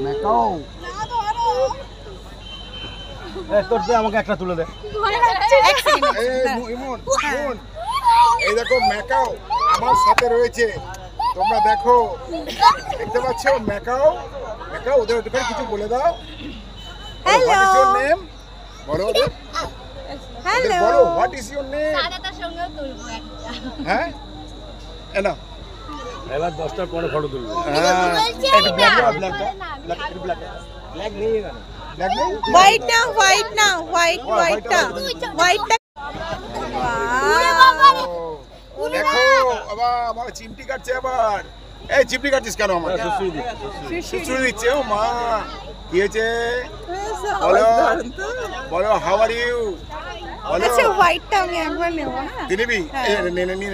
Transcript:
Macaw তোর দে আমাকে একটা তুলে দে। এই দেখো ম্যাকাও আমার সাথে রয়েছে, তোমরা দেখো, দেখতে পাচ্ছ ম্যাকাও। ম্যাকাও ওদের কিছু বলে দাও। Hello. What is your name? বলো ওদের। হ্যালো। বলো হোয়াট ইজ ইওর নেম? দাদার সঙ্গেও তুলবো একটা। হ্যাঁ এনা এবার 10টার পরে ফটো তুলবো। একটু ব্ল্যাক নেই না, ব্ল্যাক নেই। হোয়াইট না, হোয়াইট না, হোয়াইটটা। দেখো আবার আমার চিমটি কাটছে আবার। এই চিমটি কাটছিস কেন আমার? সুশ্রী দিচ্ছে। ও মা কি হয়েছে বলো, বলো হাউ আর ইউ বলো। আচ্ছা হোয়াইটটা আমি একবার নেব। হ্যাঁ দিনিবি? নে নে নে